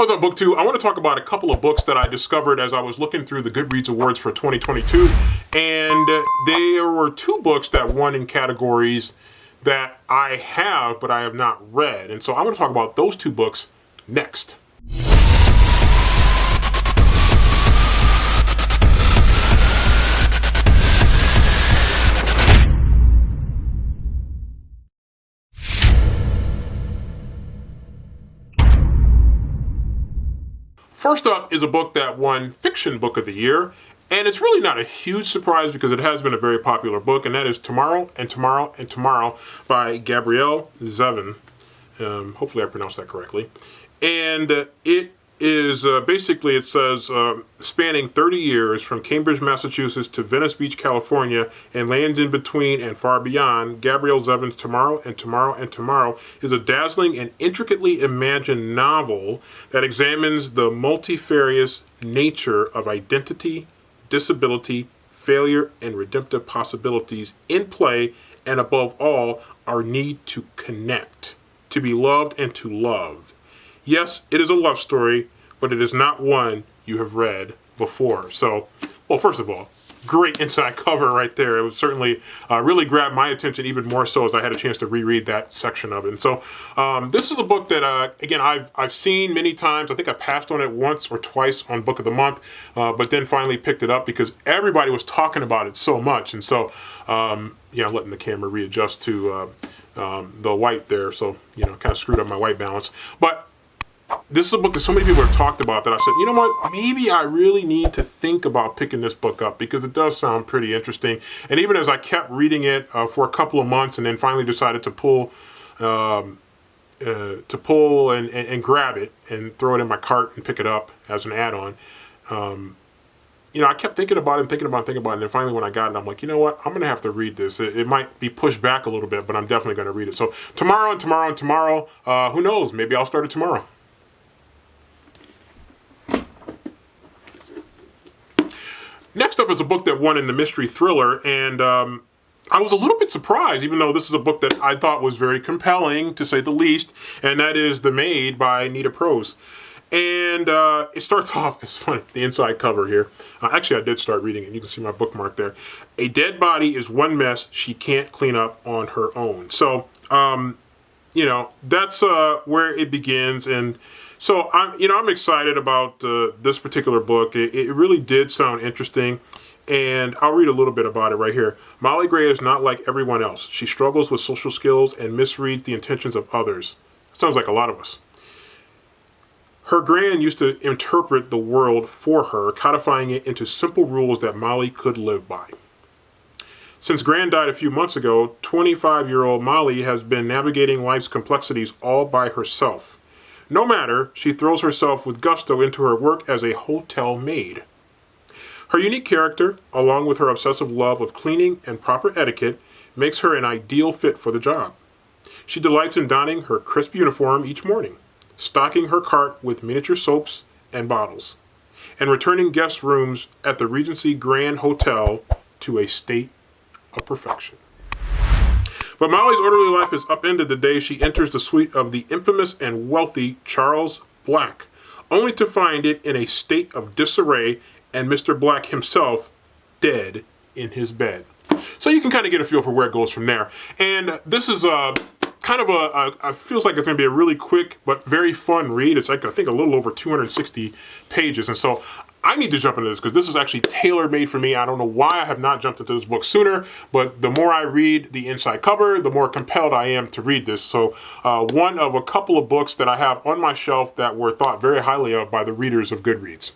What's up, BookTube? I want to talk about a couple of books that I discovered as I was looking through the Goodreads Awards for 2022. And there were two books that won in categories that I have, but I have not read. And so I want to talk about those two books next. First up is a book that won Fiction Book of the Year, and it's really not a huge surprise because it has been a very popular book, and that is Tomorrow and Tomorrow and Tomorrow by Gabrielle Zevin. Hopefully I pronounced that correctly. And it is basically, it says, spanning 30 years from Cambridge, Massachusetts to Venice Beach, California, and lands in between and far beyond. Gabrielle Zevin's Tomorrow and Tomorrow and Tomorrow is a dazzling and intricately imagined novel that examines the multifarious nature of identity, disability, failure, and redemptive possibilities in play, and above all, our need to connect, to be loved and to love. Yes, it is a love story, but it is not one you have read before. So, well, first of all, great inside cover right there. It was certainly really grabbed my attention even more so as I had a chance to reread that section of it. And so this is a book that, again, I've seen many times. I think I passed on it once or twice on Book of the Month, but then finally picked it up because everybody was talking about it so much. And so, letting the camera readjust to the white there. So, kind of screwed up my white balance. But this is a book that so many people have talked about that I said, you know what, maybe I really need to think about picking this book up because it does sound pretty interesting. And even as I kept reading it for a couple of months and then finally decided to pull and grab it and throw it in my cart and pick it up as an add-on, I kept thinking about it, and then finally when I got it, I'm like, you know what, I'm going to have to read this. It might be pushed back a little bit, but I'm definitely going to read it. So Tomorrow and Tomorrow and Tomorrow, who knows, maybe I'll start it tomorrow. Next up is a book that won in the mystery thriller, and I was a little bit surprised, even though this is a book that I thought was very compelling, to say the least, and that is The Maid by Anita Prose. And it starts off, it's funny, the inside cover here. Actually, I did start reading it. You can see my bookmark there. A dead body is one mess she can't clean up on her own. So, that's where it begins. And so I'm excited about this particular book. It really did sound interesting, and I'll read a little bit about it right here. Molly Gray is not like everyone else. She struggles with social skills and misreads the intentions of others. Sounds like a lot of us. Her gran used to interpret the world for her, codifying it into simple rules that Molly could live by. Since Gran died a few months ago, 25-year-old Molly has been navigating life's complexities all by herself. No matter, she throws herself with gusto into her work as a hotel maid. Her unique character, along with her obsessive love of cleaning and proper etiquette, makes her an ideal fit for the job. She delights in donning her crisp uniform each morning, stocking her cart with miniature soaps and bottles, and returning guest rooms at the Regency Grand Hotel to a state of perfection. But Molly's orderly life is upended the day she enters the suite of the infamous and wealthy Charles Black, only to find it in a state of disarray and Mr. Black himself dead in his bed. So you can kind of get a feel for where it goes from there. And this is kind of feels like it's going to be a really quick but very fun read. It's like, I think, a little over 260 pages. And so I need to jump into this because this is actually tailor-made for me. I don't know why I have not jumped into this book sooner, but the more I read the inside cover, the more compelled I am to read this. So one of a couple of books that I have on my shelf that were thought very highly of by the readers of Goodreads.